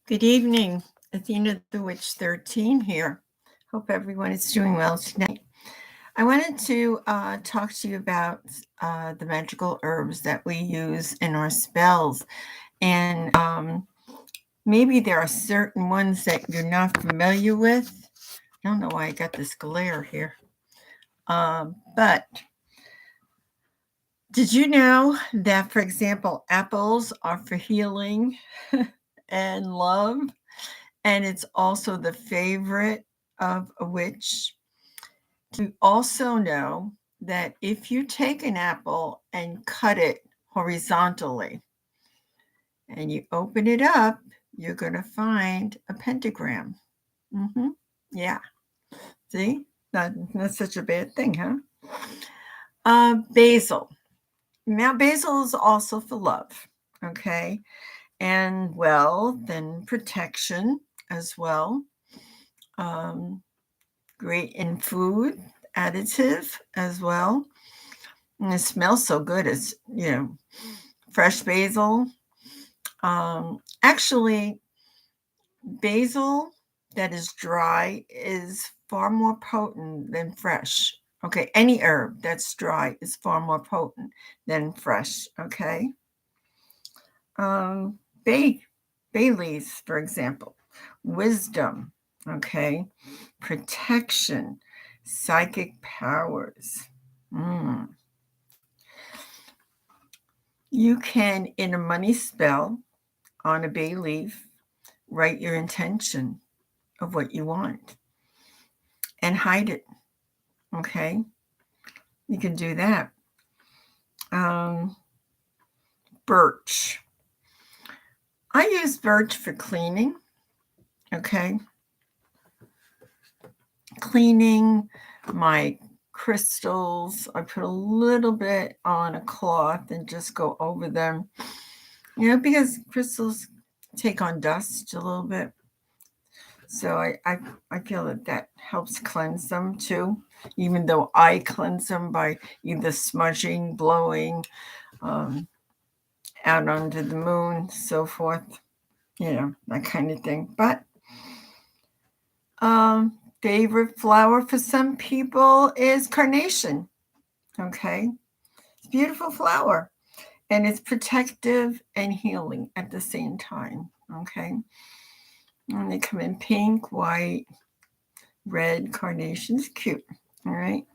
Good evening, Athena the Witch 13 here. Hope everyone is doing well tonight. I wanted to talk to you about the magical herbs that we use in our spells. And maybe there are certain ones that you're not familiar with. I don't know why I got this glare here. But did you know that, for example, apples are for healing and love? And it's also the favorite of a witch. You also know that if you take an apple and cut it horizontally and you open it up, you're going to find a pentagram. Mm-hmm. Yeah. See? Not such a bad thing, huh? Basil. Now, basil is also for love, okay? And wealth and protection as well. Um, Great in food, additive as well. And it smells so good. It's, fresh basil. Actually, basil that is dry is far more potent than fresh. Okay, any herb that's dry is far more potent than fresh. Okay, um, bay bay leaves, for example, wisdom. Okay, protection, psychic powers. Mm. You can, in a money spell on a bay leaf, write your intention of what you want and hide it. Okay, you can do that. Um, Birch. I use birch for cleaning. Okay, cleaning my crystals. I put a little bit on a cloth and just go over them. Because crystals take on dust a little bit. So I feel that helps cleanse them too, even though I cleanse them by either smudging, blowing, um, out under the moon, so forth, that kind of thing. But favorite flower for some people is carnation. Okay, it's a beautiful flower, and it's protective and healing at the same time. Okay, and they come in pink, white, red. Carnation's cute. All right.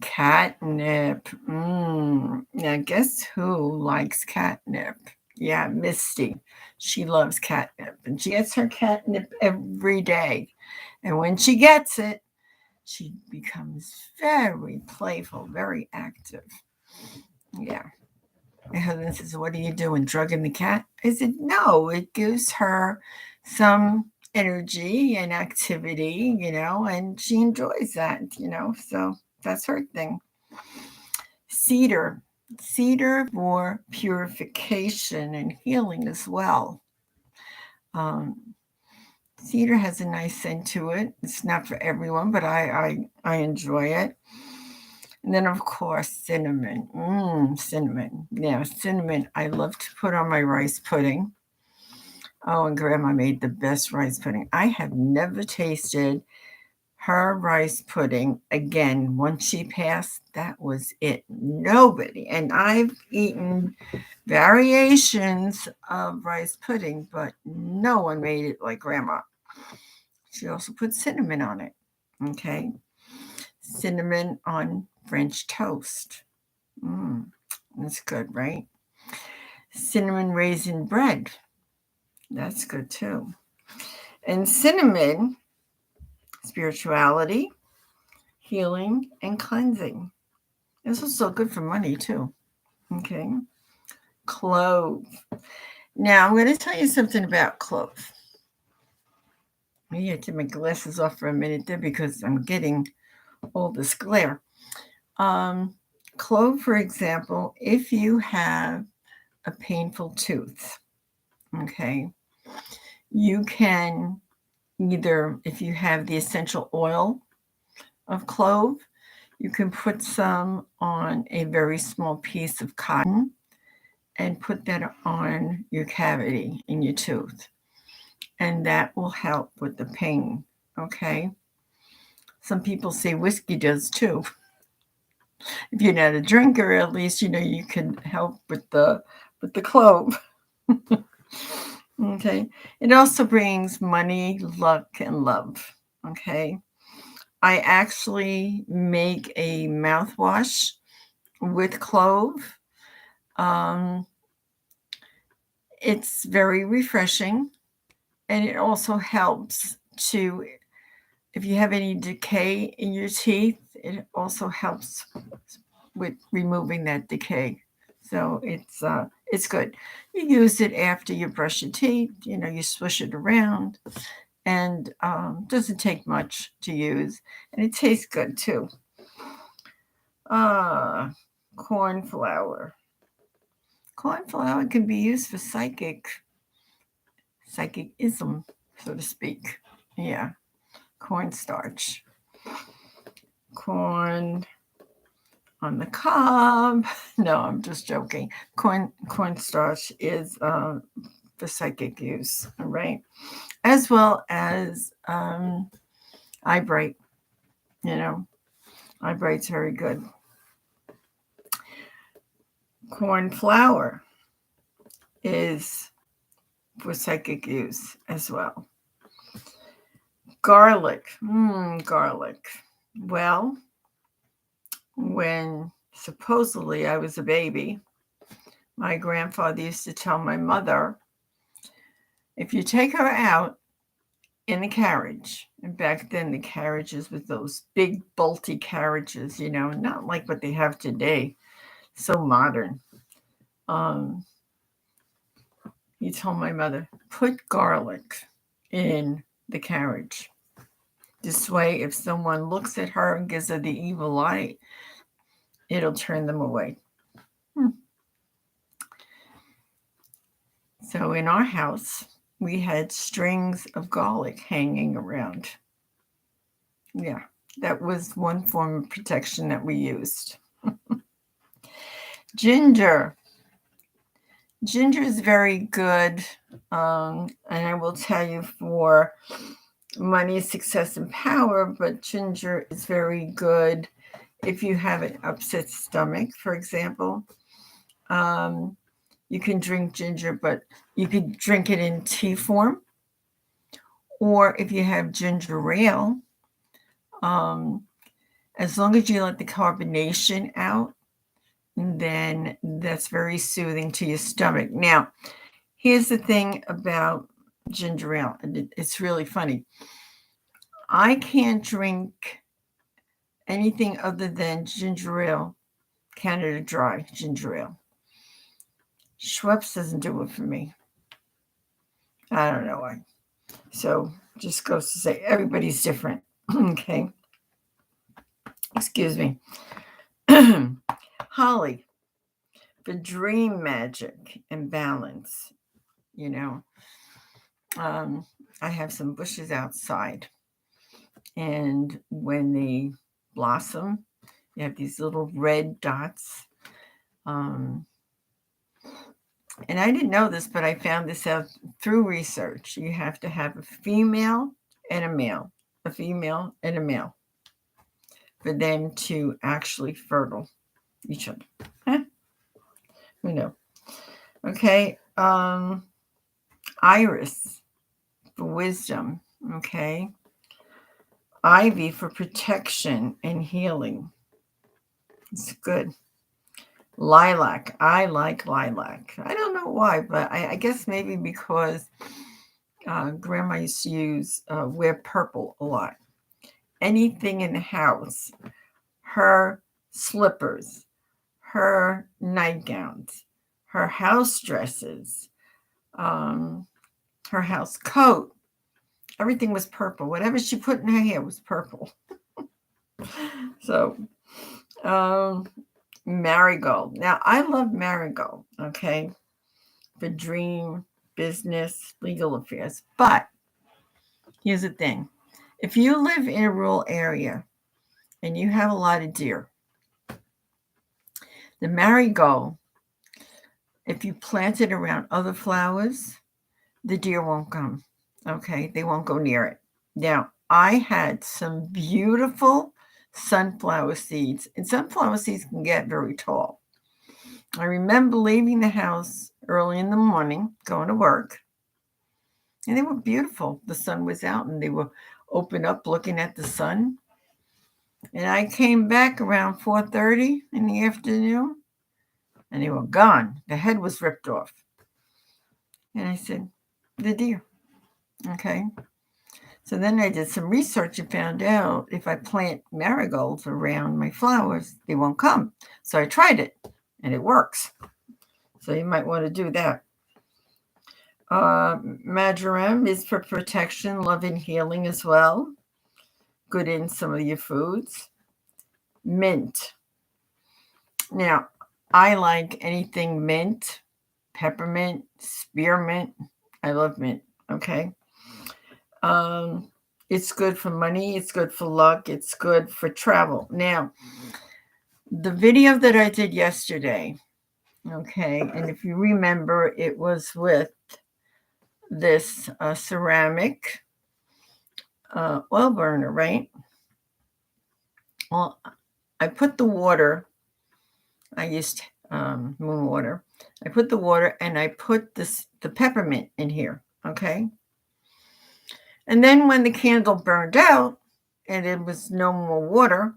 Catnip. Now, guess who likes catnip? Yeah, Misty. She loves catnip, and she gets her catnip every day. And when she gets it, she becomes very playful, very active. Yeah. My husband says, "What are you doing? Drugging the cat?" I said, "No, it gives her some energy and activity, and she enjoys that. So that's her thing. Cedar. Cedar for purification and healing as well. Um, Cedar has a nice scent to it. It's not for everyone, but I enjoy it. And then, of course, cinnamon. Cinnamon. Yeah, cinnamon I love to put on my rice pudding. Oh, and Grandma made the best rice pudding. I have never tasted her rice pudding again. Once she passed, that was it. Nobody. And I've eaten variations of rice pudding, but no one made it like Grandma. She also put cinnamon on it. Okay. Cinnamon on French toast. Mmm, that's good, right? Cinnamon raisin bread. That's good too. And cinnamon, spirituality, healing, and cleansing. This is so good for money too. Okay. Clove. Now I'm going to tell you something about clove. I need to take my glasses off for a minute there because I'm getting all this glare. Um, Clove, for example, if you have a painful tooth, okay, you can either, if you have the essential oil of clove, you can put some on a very small piece of cotton and put that on your cavity in your tooth. and that will help with the pain. Okay. Some people say whiskey does too. If you're not a drinker, at least you can help with the clove. Okay. It also brings money, luck, and love. Okay. I actually make a mouthwash with clove. Um, it's very refreshing, and it also helps to, if you have any decay in your teeth, it also helps with removing that decay. So it's good. You use it after you brush your teeth. You swish it around, and doesn't take much to use, and it tastes good too. Uh, corn flour. Corn flour can be used for psychicism, so to speak. Yeah, cornstarch. Corn on the cob. No, I'm just joking. Cornstarch is for psychic use, all right? As well as eye bright. You know, eye bright's very good. Corn flour is for psychic use as well. Garlic. Garlic. Well, when supposedly I was a baby, my grandfather used to tell my mother, if you take her out in a carriage, and back then the carriages with those big bulky carriages, not like what they have today, so modern. Um, he told my mother, put garlic in the carriage. This way, if someone looks at her and gives her the evil eye, it'll turn them away. So in our house, we had strings of garlic hanging around. Yeah, that was one form of protection that we used. Ginger. Ginger is very good. And I will tell you for money, success, and power, but ginger is very good if you have an upset stomach, for example. You can drink ginger, but you could drink it in tea form. Or if you have ginger ale, as long as you let the carbonation out, then that's very soothing to your stomach. Now, here's the thing about ginger ale, and it's really funny. I can't drink anything other than ginger ale, Canada Dry ginger ale. Schweppes doesn't do it for me. I don't know why. So just goes to say everybody's different. Okay. Excuse me. Holly, for dream magic and balance, you know. I have some bushes outside, and when they blossom, you have these little red dots. And I didn't know this, but I found this out through research. You have to have a female and a male, a female and a male, for them to actually fertile each other. Huh? Who knew? Okay. Iris for wisdom. Okay. Ivy for protection and healing. It's good. Lilac. I like lilac. I don't know why, but I guess maybe because grandma used to wear purple a lot. Anything in the house, her slippers, her nightgowns, her house dresses, her house coat, everything was purple. Whatever she put in her hair was purple. So, marigold. Now, I love marigold, okay, for dream, business, legal affairs. But here's the thing. If you live in a rural area and you have a lot of deer, the marigold, if you plant it around other flowers, the deer won't come. Okay, they won't go near it. Now, I had some beautiful sunflower seeds, and sunflower seeds can get very tall. I remember leaving the house early in the morning, going to work, and they were beautiful. The sun was out, and they were open up looking at the sun. And I came back around 4:30 in the afternoon, and they were gone. The head was ripped off. And I said, the deer. Okay. So then I did some research and found out if I plant marigolds around my flowers, they won't come. So I tried it, and it works. So you might want to do that. Marjoram is for protection, love, and healing as well. Good in some of your foods. Mint. Now, I like anything mint, peppermint, spearmint. I love mint. Okay. It's good for money. It's good for luck. It's good for travel. Now, the video that I did yesterday, okay, and if you remember, it was with this ceramic oil burner, right? Well, I put the water, I used moon water. I put the water and I put the peppermint in here, okay? And then when the candle burned out and it was no more water,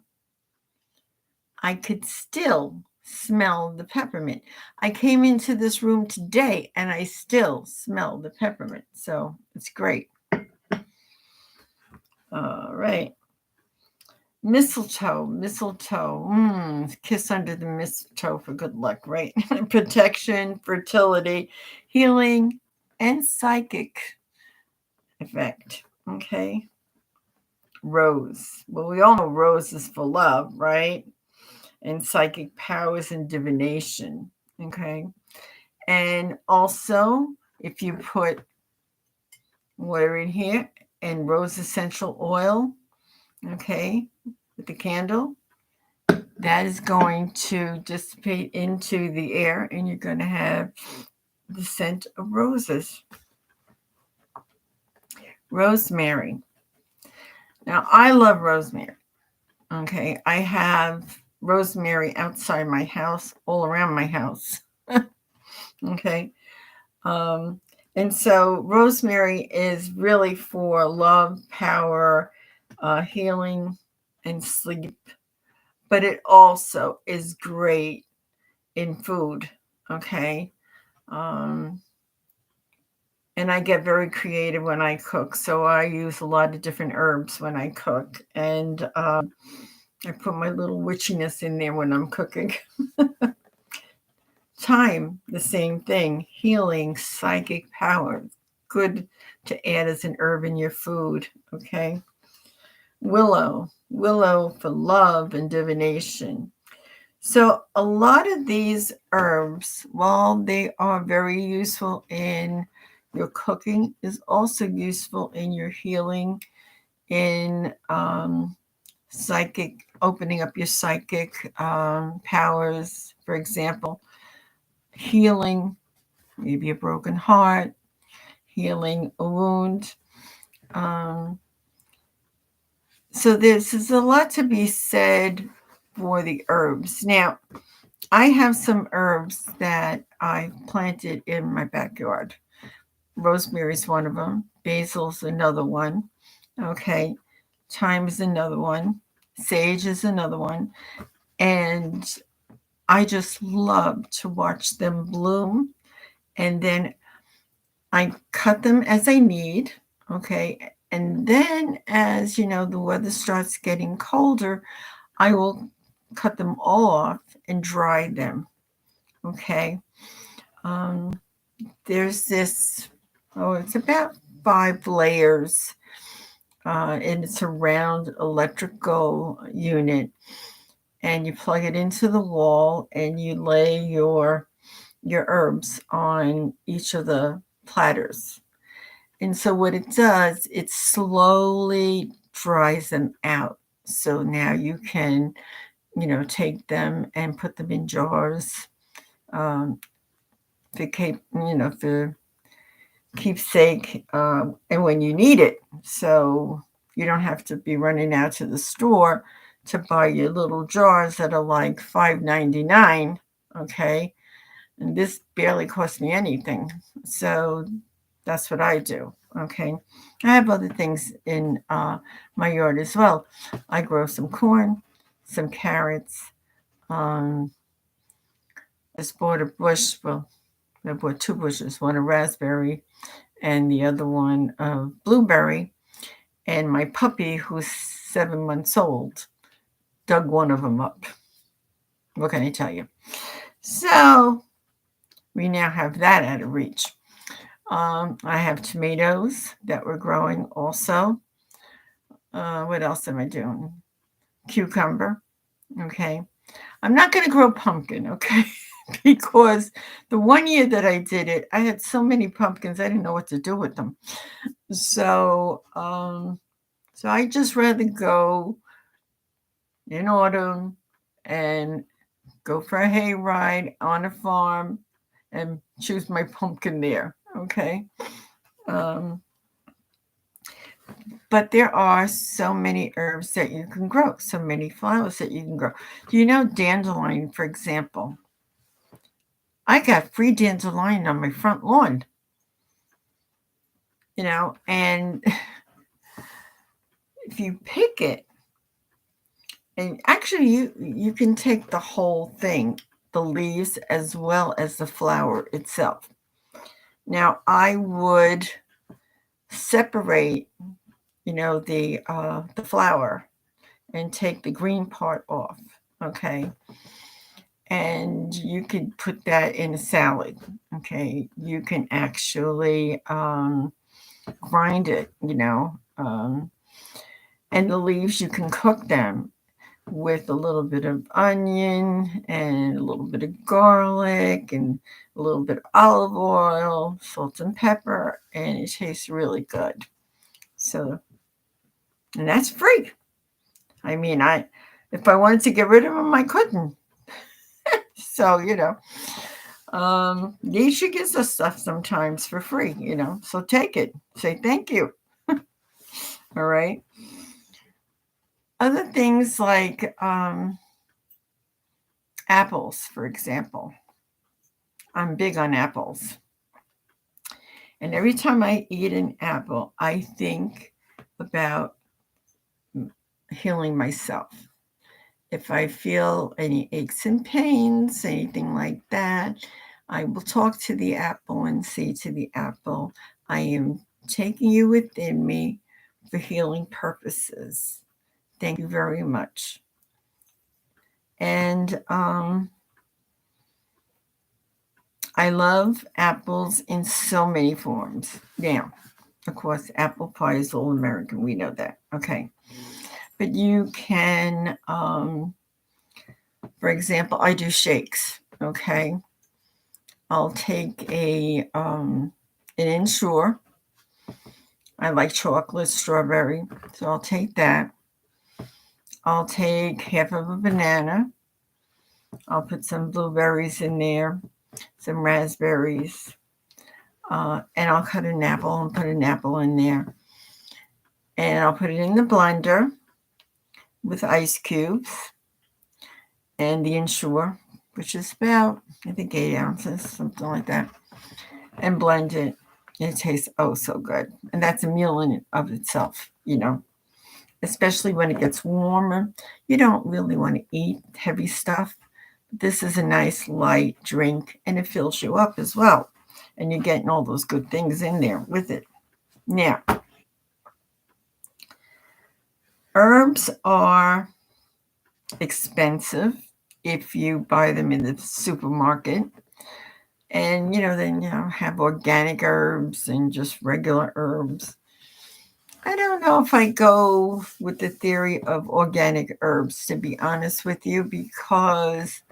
I could still smell the peppermint. I came into this room today and I still smell the peppermint. So it's great. All right. Mistletoe. Kiss under the mistletoe for good luck, right? Protection, fertility, healing, and psychic effect. Okay. Rose. Well, we all know rose is for love, right? And psychic powers and divination. Okay. And also, if you put water in here and rose essential oil, okay, with the candle, that is going to dissipate into the air and you're going to have the scent of roses. Rosemary. Now, I love rosemary. Okay. I have rosemary outside my house, all around my house. Okay. And so rosemary is really for love, power, healing, and sleep. But it also is great in food. Okay. And I get very creative when I cook. So I use a lot of different herbs when I cook. And I put my little witchiness in there when I'm cooking. Thyme, the same thing. Healing, psychic power. Good to add as an herb in your food. Okay. Willow for love and divination. So a lot of these herbs, while they are very useful in your cooking, is also useful in your healing, in psychic, opening up your psychic powers. For example, healing maybe a broken heart, healing a wound. So there's a lot to be said for the herbs. Now, I have some herbs that I planted in my backyard. Rosemary's one of them. Basil's another one. Okay. Thyme is another one. Sage is another one. And I just love to watch them bloom. And then I cut them as I need. Okay. And then as you know, the weather starts getting colder, I will cut them all off and dry them. Okay. There's this, it's about 5 layers, and it's a round electrical unit. And you plug it into the wall and you lay your herbs on each of the platters. And so what it does, it slowly dries them out. So now you can, take them and put them in jars. For keepsake, and when you need it. So you don't have to be running out to the store to buy your little jars that are like $5.99. Okay. And this barely cost me anything. So that's what I do. Okay. I have other things in my yard as well. I grow some corn, some carrots. Um, just bought a bush. Well, I bought two bushes, one a raspberry and the other one a blueberry. And my puppy, who's 7 months old, dug one of them up. What can I tell you? So we now have that out of reach. I have tomatoes that we're growing also. What else am I doing? Cucumber. Okay. I'm not going to grow pumpkin. Okay. Because the one year that I did it, I had so many pumpkins, I didn't know what to do with them. So, so I just rather go in autumn and go for a hayride on a farm and choose my pumpkin there. Okay. Um, but there are so many herbs that you can grow, so many flowers that you can grow. Do you know dandelion, for example? I got free dandelion on my front lawn, and if you pick it, and actually you can take the whole thing, the leaves as well as the flower itself. Now I would separate, the flower and take the green part off. Okay. And you could put that in a salad. Okay. You can actually grind it, and the leaves, you can cook them with a little bit of onion and a little bit of garlic and a little bit of olive oil, salt and pepper, and it tastes really good. So, and that's free. I mean, if I wanted to get rid of them, I couldn't. So, nature gives us stuff sometimes for free, so take it. Say thank you. All right. Other things like apples, for example. I'm big on apples. And every time I eat an apple, I think about healing myself. If I feel any aches and pains, anything like that, I will talk to the apple and say to the apple, I am taking you within me for healing purposes. Thank you very much. And I love apples in so many forms. Now, of course, apple pie is all American. We know that. Okay. But you can, for example, I do shakes. Okay. I'll take an Ensure. I like chocolate strawberry, so I'll take that. I'll take half of a banana. I'll put some blueberries in there, some raspberries, and I'll cut an apple and put an apple in there. And I'll put it in the blender with ice cubes and the Ensure, which is about, I think, 8 ounces, something like that, and blend it. It tastes oh so good. And that's a meal in and of itself, especially when it gets warmer. You don't really want to eat heavy stuff. This is a nice light drink, and it fills you up as well. And you're getting all those good things in there with it. Now, herbs are expensive if you buy them in the supermarket. And, then, have organic herbs and just regular herbs. I don't know if I go with the theory of organic herbs, to be honest with you, because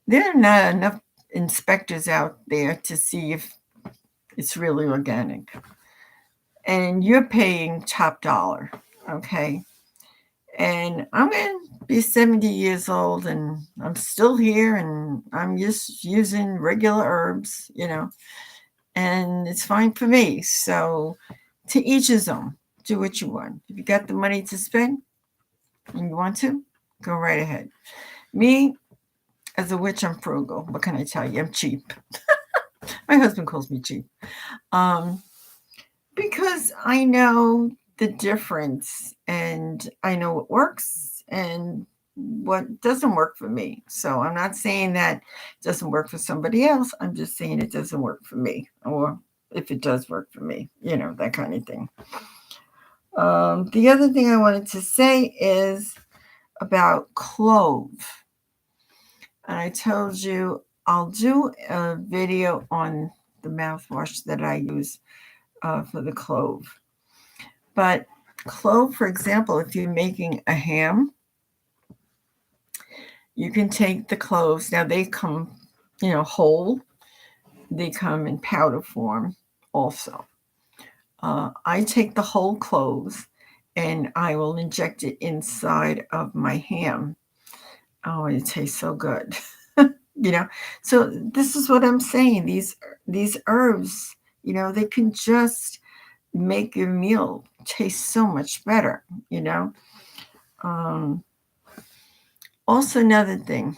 there are not enough inspectors out there to see if it's really organic. And you're paying top dollar, okay? And I'm going to be 70 years old and I'm still here and I'm just using regular herbs, and it's fine for me. So to each his own. Do what you want. If you got the money to spend and you want to, go right ahead. Me, as a witch, I'm frugal. What can I tell you? I'm cheap. My husband calls me cheap. Um, because I know the difference and I know what works and what doesn't work for me. So I'm not saying that it doesn't work for somebody else. I'm just saying it doesn't work for me. Or if it does work for me, that kind of thing. The other thing I wanted to say is about clove. And I told you I'll do a video on the mouthwash that I use for the clove. But clove, for example, if you're making a ham, you can take the cloves. Now they come, whole. They come in powder form also. I take the whole cloves and I will inject it inside of my ham. Oh, it tastes so good. So this is what I'm saying. These herbs, they can just make your meal taste so much better. Also, another thing,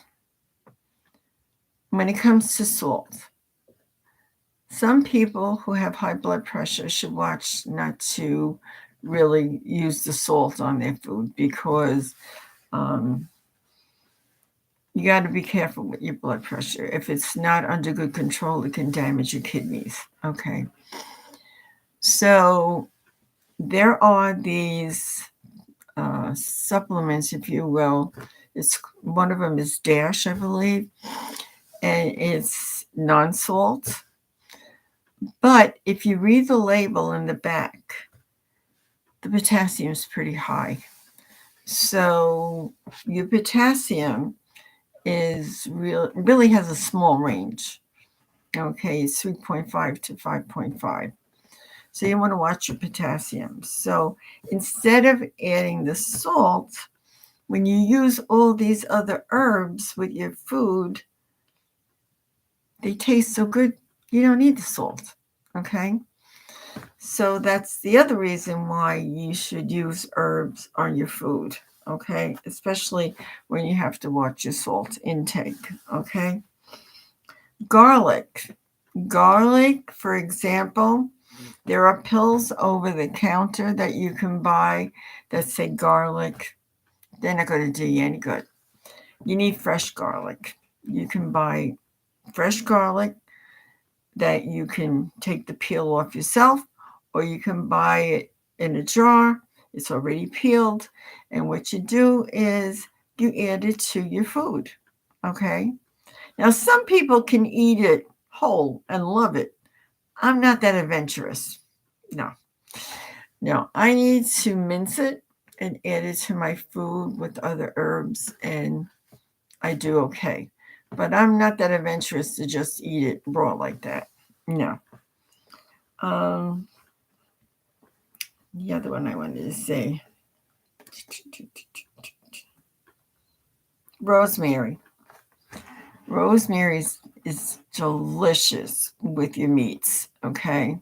when it comes to salt, some people who have high blood pressure should watch not to really use the salt on their food because you got to be careful with your blood pressure. If it's not under good control, it can damage your kidneys. Okay. So there are these supplements, if you will. One of them is Dash, I believe, and it's non-salt. But if you read the label in the back, the potassium is pretty high. So your potassium really has a small range. Okay, it's 3.5 to 5.5. So you want to watch your potassium. So instead of adding the salt, when you use all these other herbs with your food, they taste so good, you don't need the salt. Okay? So that's the other reason why you should use herbs on your food. Okay? Especially when you have to watch your salt intake. Okay? Garlic. Garlic, for example, there are pills over the counter that you can buy that say garlic. They're not going to do you any good. You need fresh garlic. You can buy fresh garlic that you can take the peel off yourself, or you can buy it in a jar. It's already peeled. And what you do is you add it to your food. Okay? Now, some people can eat it whole and love it. I'm not that adventurous. No, I need to mince it and add it to my food with other herbs, and I do okay. But I'm not that adventurous to just eat it raw like that. No. The other one I wanted to say, rosemary. Rosemary is delicious with your meats. Okay.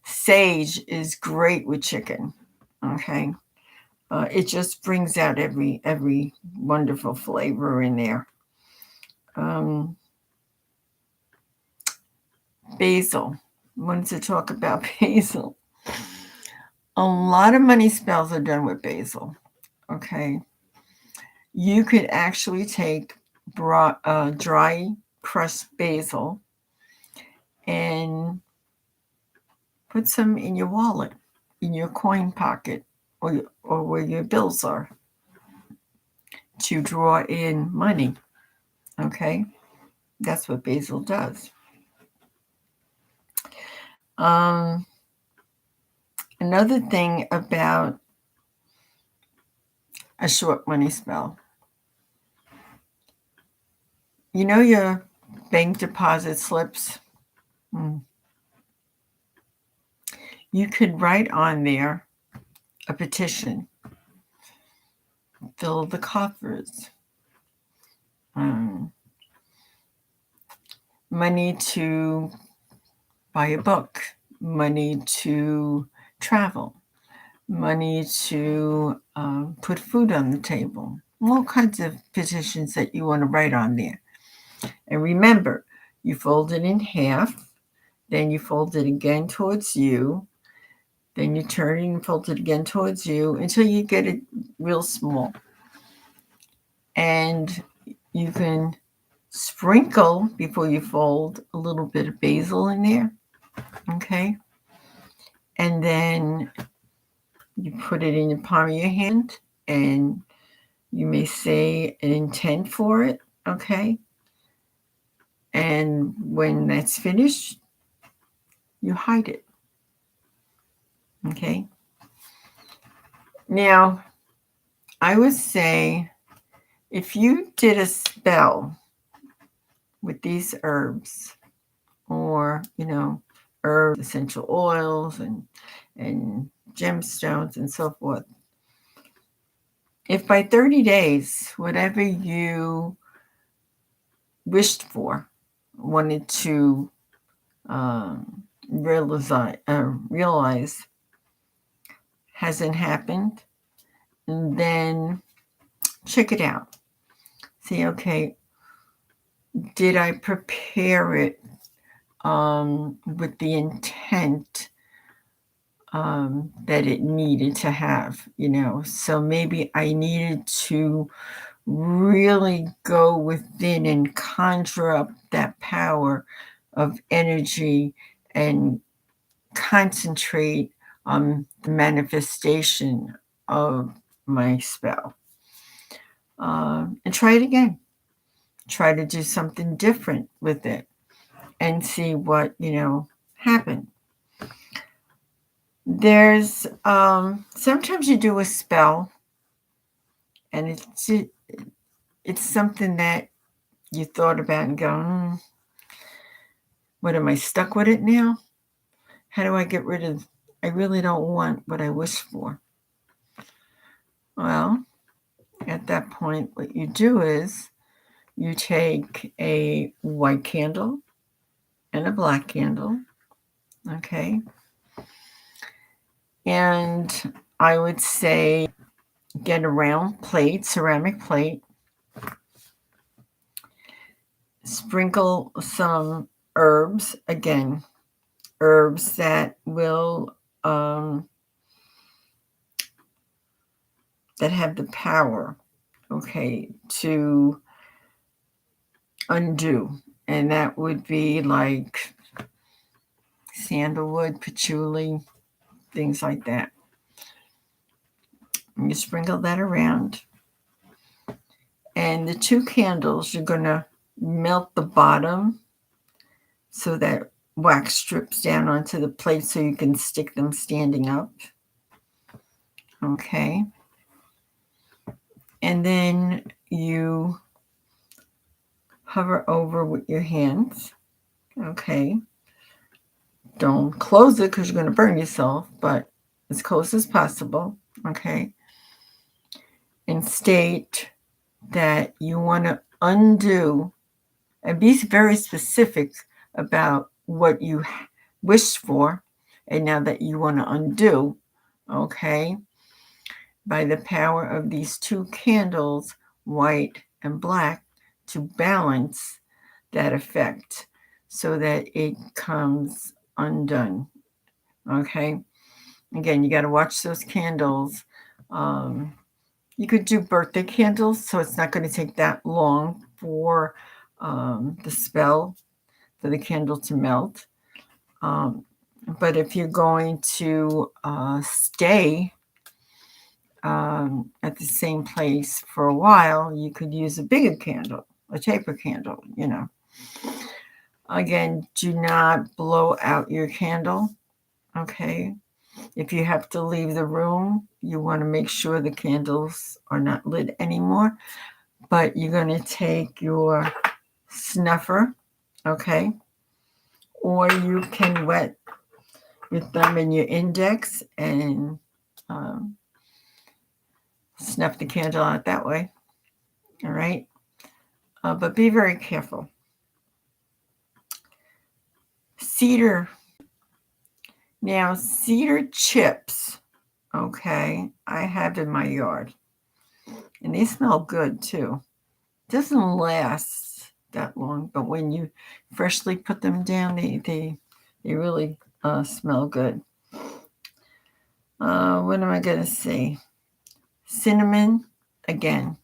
Sage is great with chicken. Okay. It just brings out every wonderful flavor in there. Basil. I wanted to talk about basil. A lot of money spells are done with basil. Okay. You could actually take dry crushed basil and put some in your wallet, in your coin pocket, or where your bills are to draw in money. Okay. That's what basil does. Another thing about a short money spell. You know your bank deposit slips? You could write on there a petition. Fill the coffers. Money to buy a book, money to travel, money to put food on the table, all kinds of petitions that you want to write on there. And remember, you fold it in half, then you fold it again towards you, then you turn it and fold it again towards you until you get it real small. And you can sprinkle, before you fold, a little bit of basil in there, okay? And then you put it in the palm of your hand, and you may say an intent for it, okay? And when that's finished, you hide it, okay? Now, I would say if you did a spell with these herbs, or, herbs, essential oils, and gemstones and so forth, if by 30 days, whatever you wished for, wanted to realize hasn't happened, then check it out. See, okay, did I prepare it with the intent that it needed to have, So maybe I needed to really go within and conjure up that power of energy and concentrate on the manifestation of my spell. And try it again. Try to do something different with it and see what, happened. There's sometimes you do a spell and it's something that you thought about and go, what, am I stuck with it now? How do I get rid of, I really don't want what I wish for. Well, at that point, what you do is you take a white candle and a black candle, okay? And I would say get a round plate, ceramic plate, sprinkle some herbs, again, herbs that will, that have the power, okay, to undo. And that would be like sandalwood, patchouli, things like that. And you sprinkle that around. And the two candles, you're going to melt the bottom so that wax drips down onto the plate so you can stick them standing up. Okay. And then you hover over with your hands. Okay. Don't close it because you're going to burn yourself, but as close as possible. Okay. And state that you want to undo, and be very specific about what you wished for and now that you want to undo, okay, by the power of these two candles, white and black, to balance that effect so that it comes undone. Okay. Again, you got to watch those candles. You could do birthday candles, so it's not going to take that long for the spell, for the candle to melt. But if you're going to stay at the same place for a while, you could use a bigger candle, a taper candle, Again, do not blow out your candle, okay? If you have to leave the room, you want to make sure the candles are not lit anymore. But you're going to take your snuffer, okay? Or you can wet your thumb and your index and snuff the candle out that way, all right? But be very careful. Cedar Now, cedar chips, okay, I have in my yard. And they smell good too. Doesn't last that long, but when you freshly put them down, they really smell good. What am I gonna say? Cinnamon, again,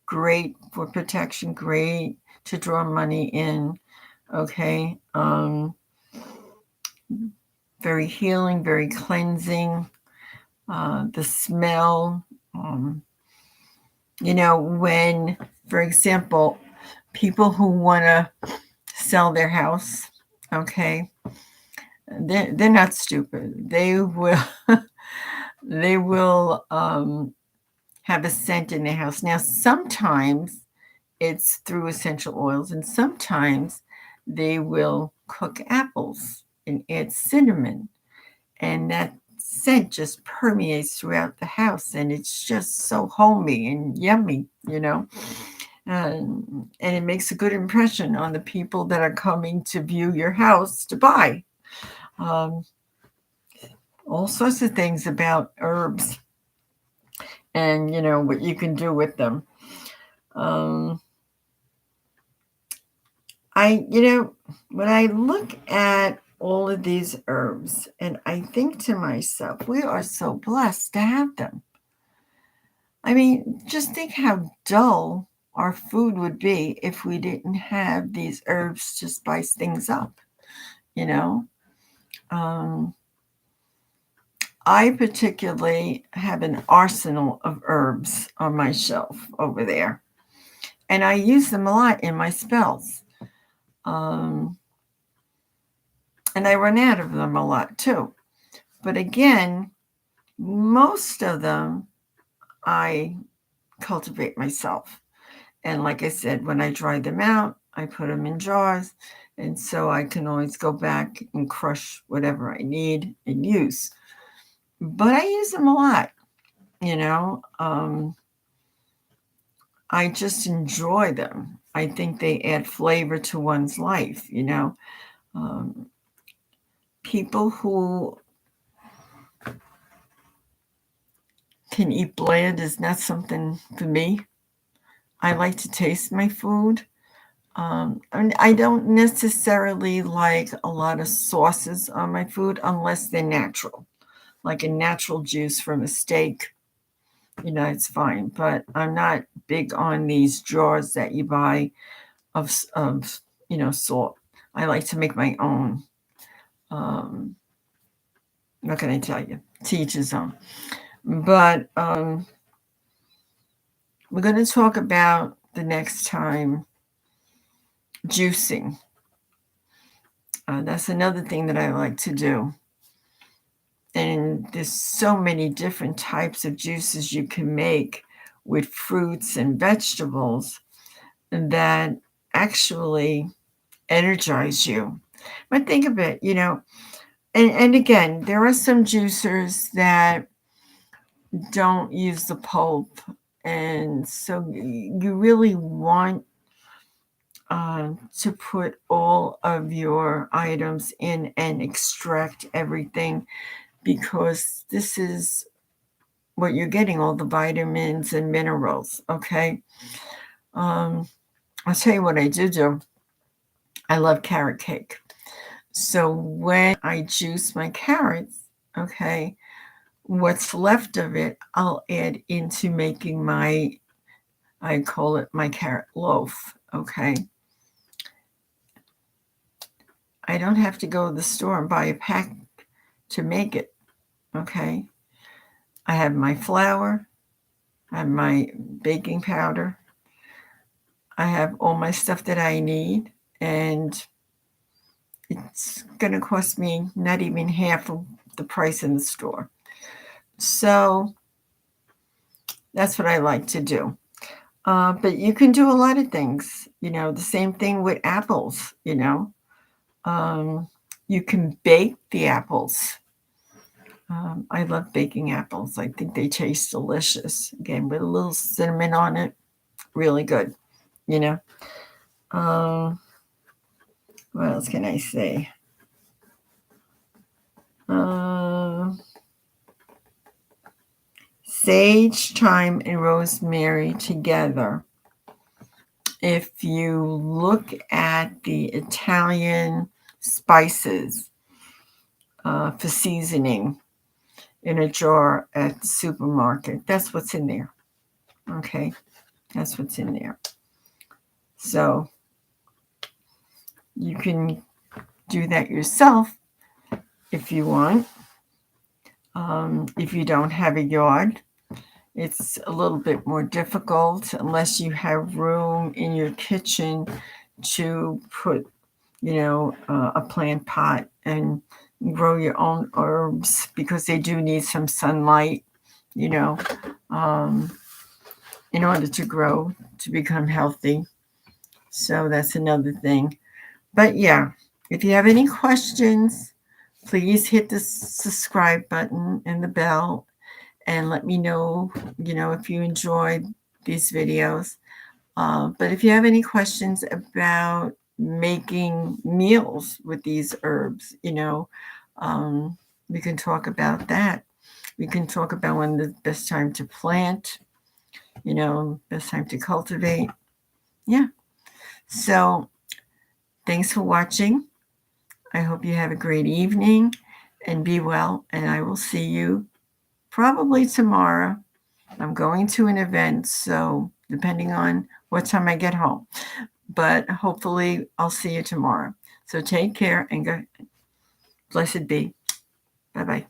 great for protection, great to draw money in. Okay, very healing, very cleansing. The smell, um, when, for example, people who want to sell their house, okay, they're not stupid. They will they will have a scent in their house. Now, sometimes it's through essential oils, and sometimes they will cook apples and add cinnamon, and that scent just permeates throughout the house, and it's just so homey and yummy. And it makes a good impression on the people that are coming to view your house to buy. Um, all sorts of things about herbs and what you can do with them. Um, when I look at all of these herbs, and I think to myself, we are so blessed to have them. I mean, just think how dull our food would be if we didn't have these herbs to spice things up, you know? Um, I particularly have an arsenal of herbs on my shelf over there, and I use them a lot in my spells. Um, and I run out of them a lot too. But again, most of them I cultivate myself. And like I said, when I dry them out, I put them in jars. And so I can always go back and crush whatever I need and use. But I use them a lot, you know. I just enjoy them. I think they add flavor to one's life. Um, People who can eat bland is not something for me. I like to taste my food. And I don't necessarily like a lot of sauces on my food unless they're natural, like a natural juice from a steak. It's fine. But I'm not big on these jars that you buy of salt. I like to make my own. Um, what can I tell you? Teach his own. But we're going to talk about the next time juicing. That's another thing that I like to do. And there's so many different types of juices you can make with fruits and vegetables that actually energize you. But think of it, and again, there are some juicers that don't use the pulp. And so you really want to put all of your items in and extract everything, because this is what you're getting, all the vitamins and minerals. Okay. I'll tell you what I do. I love carrot cake. So when I juice my carrots, okay, what's left of it, I'll add into making I call it my carrot loaf. Okay. I don't have to go to the store and buy a pack to make it. Okay. I have my flour, I have my baking powder, I have all my stuff that I need, and it's going to cost me not even half of the price in the store. So that's what I like to do. But you can do a lot of things, the same thing with apples. You can bake the apples. I love baking apples. I think they taste delicious. Again, with a little cinnamon on it, really good. What else can I say? sage, thyme, and rosemary together. If you look at the Italian spices for seasoning in a jar at the supermarket, that's what's in there. Okay, that's what's in there. So you can do that yourself if you want. If you don't have a yard, it's a little bit more difficult unless you have room in your kitchen to put, a plant pot and grow your own herbs, because they do need some sunlight, in order to grow, to become healthy. So that's another thing. But yeah, if you have any questions, please hit the subscribe button and the bell and let me know, if you enjoyed these videos. But if you have any questions about making meals with these herbs, we can talk about that. We can talk about when the best time to plant, best time to cultivate. Yeah. So thanks for watching. I hope you have a great evening and be well. And I will see you probably tomorrow. I'm going to an event, so depending on what time I get home. But hopefully I'll see you tomorrow. So take care and go. Blessed be. Bye-bye.